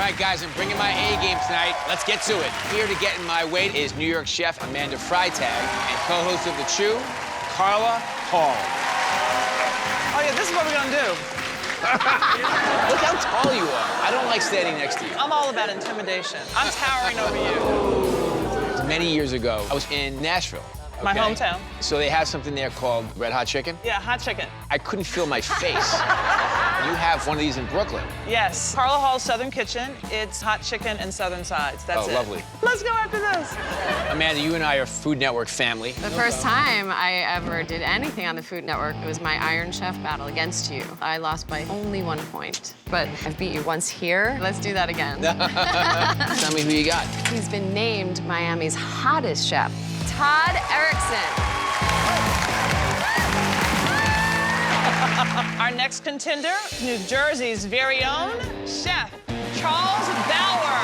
right, guys, I'm bringing my A game tonight. Let's get to it. Here to get in my weight is New York chef Amanda Freitag and co-host of The Chew, Carla Hall. Oh, yeah, this is what we're gonna do. Look how tall you are. I don't like standing next to you. I'm all about intimidation. I'm towering over you. Many years ago, I was in Nashville. My hometown. So they have something there called Red Hot Chicken. Yeah, hot chicken. I couldn't feel my face. You have one of these in Brooklyn. Yes, Carla Hall's Southern Kitchen. It's hot chicken and southern sides. That's it. Oh, lovely. Let's go after this. Amanda, you and I are Food Network family. The first time I ever did anything on the Food Network was my Iron Chef battle against you. I lost by only 1 point, but I've beat you once here. Let's do that again. Tell me who you got. He's been named Miami's hottest chef, Todd Erickson. Our next contender, New Jersey's very own chef, Charles Bauer.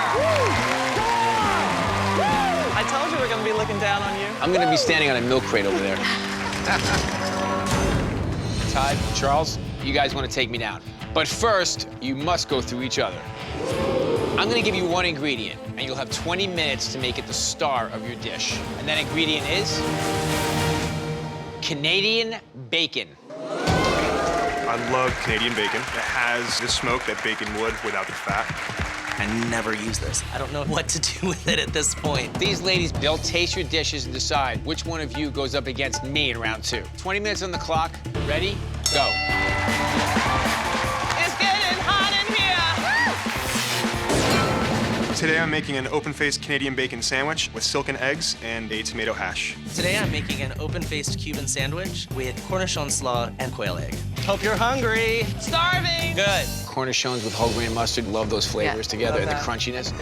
I told you we're gonna be looking down on you. I'm gonna be standing on a milk crate over there. Todd, Charles, you guys wanna take me down. But first, you must go through each other. I'm gonna give you one ingredient, and you'll have 20 minutes to make it the star of your dish. And that ingredient is Canadian bacon. I love Canadian bacon. It has the smoke that bacon would without the fat. I never use this. I don't know what to do with it at this point. These ladies, they'll taste your dishes and decide which one of you goes up against me in round 2. 20 minutes on the clock. Ready? Go. It's getting hot in here. Today I'm making an open-faced Canadian bacon sandwich with silken eggs and a tomato hash. Today I'm making an open-faced Cuban sandwich with cornichon slaw and quail egg. Hope you're hungry. Starving. Good. Cornichons with whole grain mustard, love those flavors together and the that. crunchiness.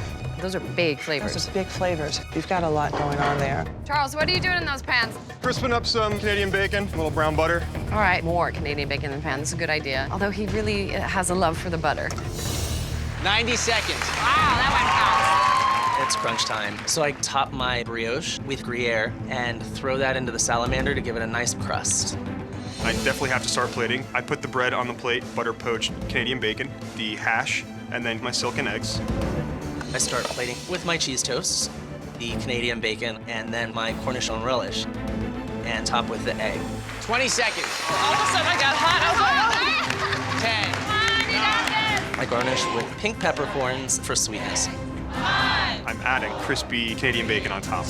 Those are big flavors. Those are big flavors. You've got a lot going on there. Charles, what are you doing in those pans? Crisping up some Canadian bacon, a little brown butter. All right, more Canadian bacon in the pan. That's a good idea. Although he really has a love for the butter. 90 seconds. Wow, that went fast. It's crunch time. So I top my brioche with Gruyere and throw that into the salamander to give it a nice crust. I definitely have to start plating. I put the bread on the plate, butter poached Canadian bacon, the hash, and then my silken eggs. I start plating with my cheese toasts, the Canadian bacon, and then my cornichon relish, and top with the egg. 20 seconds. All of a sudden I got hot. I was like, 10. I garnish with pink peppercorns for sweetness. I'm adding crispy Canadian bacon on top.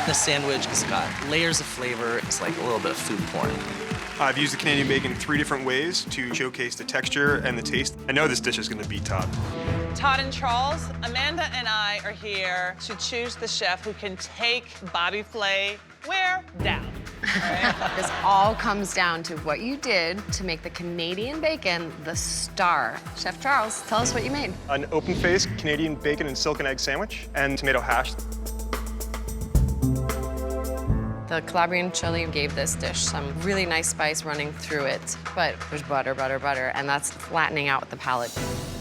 The sandwich has got layers of flavor. It's like a little bit of food porn. I've used the Canadian bacon 3 different ways to showcase the texture and the taste. I know this dish is gonna beat Todd. Todd and Charles, Amanda and I are here to choose the chef who can take Bobby Flay where? Down. This all comes down to what you did to make the Canadian bacon the star. Chef Charles, tell us what you made. An open-faced Canadian bacon and silken egg sandwich and tomato hash. The Calabrian chili gave this dish some really nice spice running through it, but there's butter, butter, butter, and that's flattening out the palate.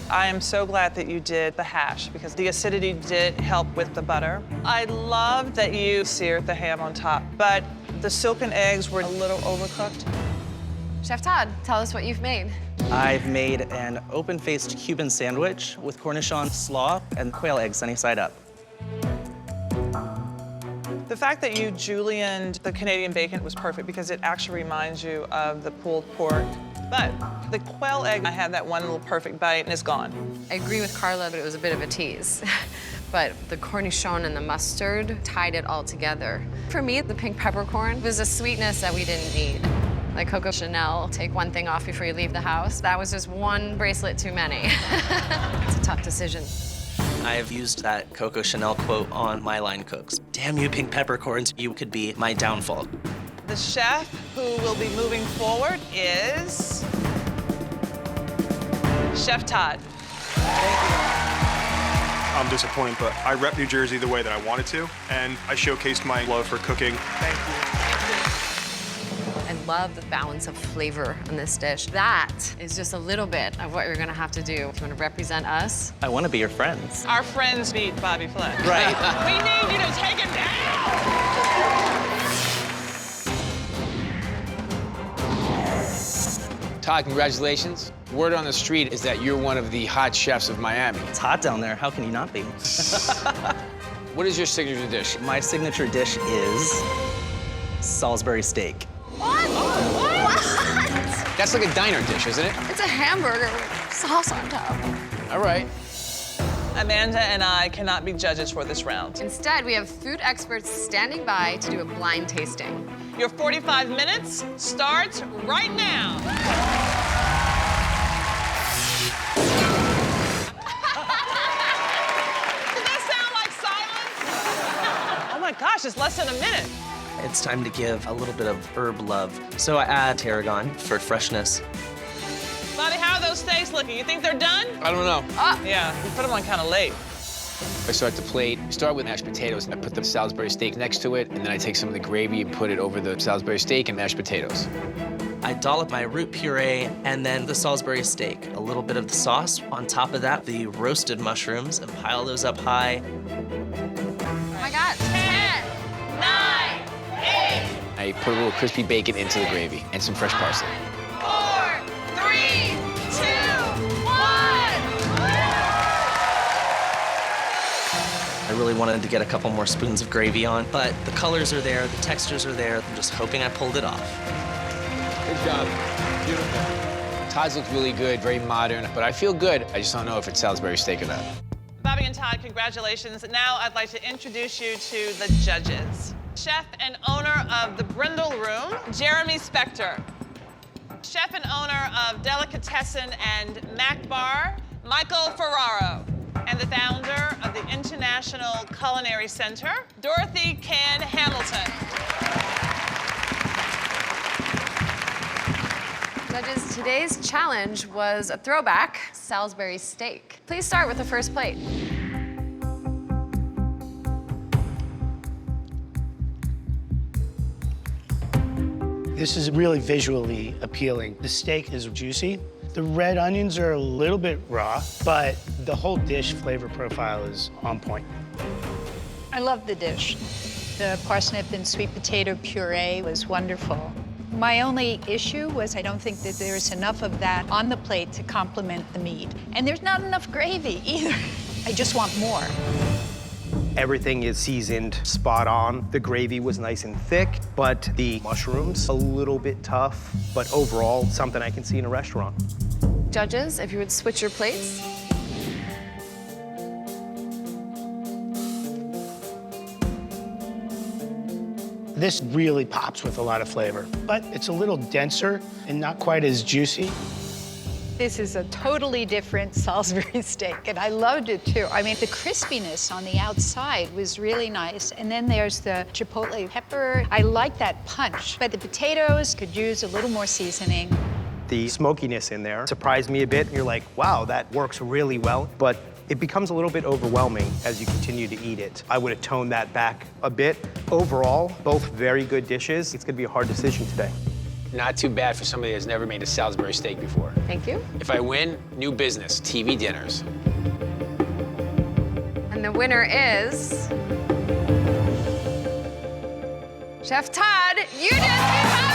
I am so glad that you did the hash because the acidity did help with the butter. I love that you seared the ham on top, but the silken eggs were a little overcooked. Chef Todd, tell us what you've made. I've made an open-faced Cuban sandwich with cornichon slaw and quail eggs sunny side up. The fact that you julienned the Canadian bacon was perfect because it actually reminds you of the pulled pork. But the quail egg, I had that one little perfect bite and it's gone. I agree with Carla, but it was a bit of a tease. But the cornichon and the mustard tied it all together. For me, the pink peppercorn was a sweetness that we didn't need. Like Coco Chanel, take one thing off before you leave the house. That was just one bracelet too many. It's a tough decision. I've used that Coco Chanel quote on my line cooks. Damn you, pink peppercorns, you could be my downfall. The chef who will be moving forward is Chef Todd. I'm disappointed, but I rep New Jersey the way that I wanted to, and I showcased my love for cooking. Thank you. I love the balance of flavor on this dish. That is just a little bit of what you're gonna have to do. If you wanna represent us. I want to be your friends. Our friends beat Bobby Flay. Right. We need you to take him down. Todd, congratulations. Word on the street is that you're one of the hot chefs of Miami. It's hot down there. How can you not be? What is your signature dish? My signature dish is Salisbury steak. What? What? That's like a diner dish, isn't it? It's a hamburger with sauce on top. All right. Amanda and I cannot be judges for this round. Instead, we have food experts standing by to do a blind tasting. Your 45 minutes starts right now. Did that sound like silence? Oh my gosh, it's less than a minute. It's time to give a little bit of herb love. So I add tarragon for freshness. Bobby, how are those steaks looking? You think they're done? I don't know. Yeah, we put them on kind of late. I start the plate. I start with mashed potatoes, and I put the Salisbury steak next to it, and then I take some of the gravy and put it over the Salisbury steak and mashed potatoes. I dollop my root puree and then the Salisbury steak. A little bit of the sauce. On top of that, the roasted mushrooms, and pile those up high. Oh my God, 10, 9, 8, I put a little crispy bacon into the gravy and some fresh parsley. 4, 3, 2, 1. I really wanted to get a couple more spoons of gravy on, but the colors are there, the textures are there. I'm just hoping I pulled it off. Good job. Beautiful. Todd's looked really good, very modern, but I feel good. I just don't know if it's Salisbury steak or not. Bobby and Todd, congratulations. Now I'd like to introduce you to the judges. Chef and owner of the Brindle Room, Jeremy Spector. Chef and owner of Delicatessen and Mac Bar, Michael Ferraro. And the founder of the International Culinary Center, Dorthy Cann Hamilton. Judges, today's challenge was a throwback, Salisbury steak. Please start with the first plate. This is really visually appealing. The steak is juicy. The red onions are a little bit raw, but the whole dish flavor profile is on point. I love the dish. The parsnip and sweet potato puree was wonderful. My only issue was I don't think that there's enough of that on the plate to complement the meat. And there's not enough gravy either. I just want more. Everything is seasoned spot on. The gravy was nice and thick, but the mushrooms a little bit tough, but overall, something I can see in a restaurant. Judges, if you would switch your plates. This really pops with a lot of flavor, but it's a little denser and not quite as juicy. This is a totally different Salisbury steak, and I loved it too. I mean, the crispiness on the outside was really nice, and then there's the chipotle pepper. I like that punch, but the potatoes could use a little more seasoning. The smokiness in there surprised me a bit. You're like, wow, that works really well, but it becomes a little bit overwhelming as you continue to eat it. I would have toned that back a bit. Overall, both very good dishes. It's gonna be a hard decision today. Not too bad for somebody that's never made a Salisbury steak before. Thank you. If I win, new business, TV dinners. And the winner is... Chef Todd, you just